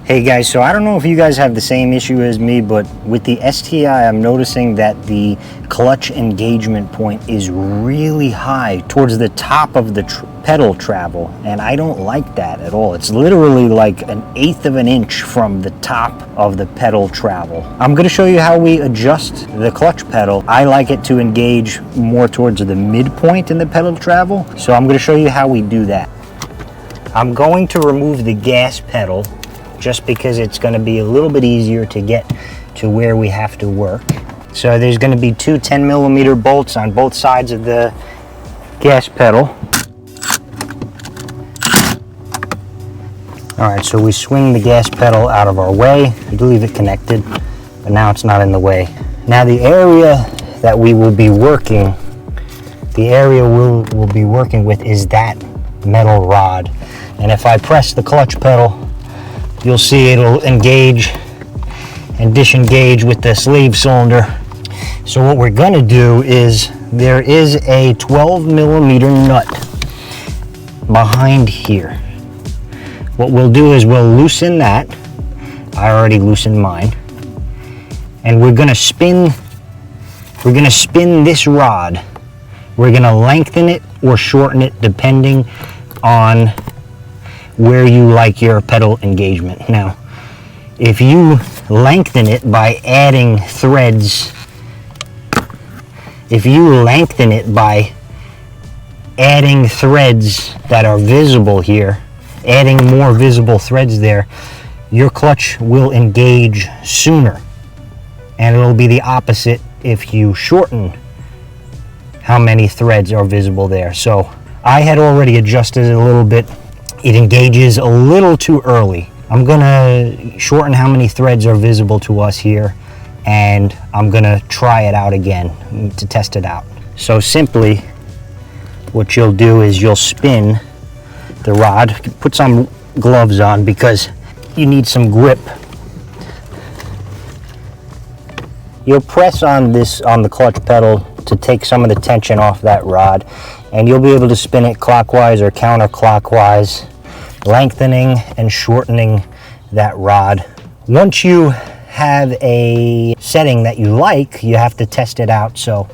Hey guys, so I don't know if you guys have the same issue as me, but with the STI, I'm noticing that the clutch engagement point is really high towards the top of the pedal travel, and I don't like that at all. It's literally like 1/8 of an inch from the top of the pedal travel. I'm going to show you how we adjust the clutch pedal. I like it to engage more towards the midpoint in the pedal travel, so I'm going to show you how we do that. I'm going to remove the gas pedal just because it's going to be a little bit easier to get to where we have to work. So there's going to be two 10mm bolts on both sides of the gas pedal. Alright, so we swing the gas pedal out of our way. We leave it connected, but now it's not in the way. Now the area that we will be working, we'll be working with is that metal rod. And if I press the clutch pedal, you'll see it'll engage and disengage with the sleeve cylinder. So what we're going to do is, there is a 12mm nut behind here. What we'll do is we'll loosen that. I already loosened mine. And we're going to spin this rod. We're going to lengthen it or shorten it depending on where you like your pedal engagement. Now, if you lengthen it by adding threads, that are visible here, adding more visible threads there, your clutch will engage sooner. And it'll be the opposite if you shorten how many threads are visible there. So I had already adjusted it a little bit. It engages a little too early. I'm gonna shorten how many threads are visible to us here, and I'm gonna try it out again to test it out. So simply, what you'll do is you'll spin the rod, put some gloves on because you need some grip. You'll press on the clutch pedal to take some of the tension off that rod, and you'll be able to spin it clockwise or counterclockwise, lengthening and shortening that rod. Once you have a setting that you like, you have to test it out. So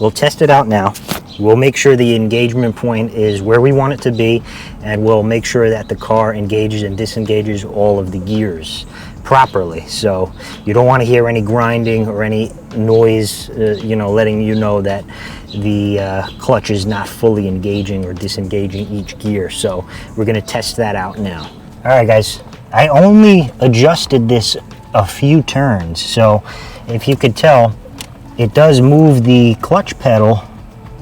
we'll test it out now. We'll make sure the engagement point is where we want it to be, and we'll make sure that the car engages and disengages all of the gears properly. So you don't want to hear any grinding or any noise, letting you know that the clutch is not fully engaging or disengaging each gear. So we're going to test that out now. All right, guys, I only adjusted this a few turns. So if you could tell, it does move the clutch pedal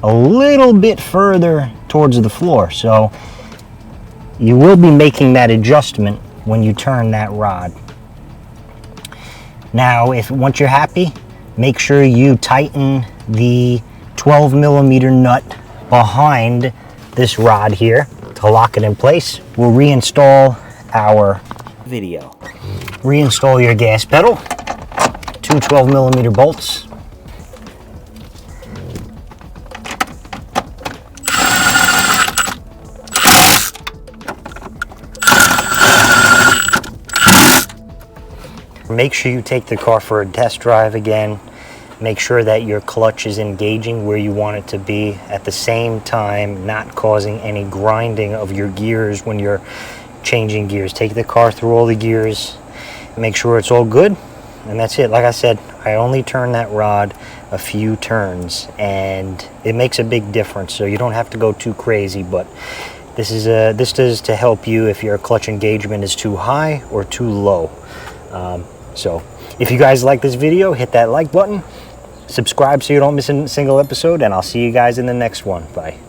a little bit further towards the floor. So you will be making that adjustment when you turn that rod. Now, once you're happy, make sure you tighten the 12mm nut behind this rod here to lock it in place. We'll reinstall our video. Reinstall your gas pedal, two 12mm bolts. Make sure you take the car for a test drive again. Make sure that your clutch is engaging where you want it to be, at the same time not causing any grinding of your gears when you're changing gears. Take the car through all the gears, make sure it's all good, and that's it. Like I said, I only turn that rod a few turns, and it makes a big difference. So you don't have to go too crazy, but this is to help you if your clutch engagement is too high or too low. So if you guys like this video, hit that like button, subscribe so you don't miss a single episode, and I'll see you guys in the next one. Bye.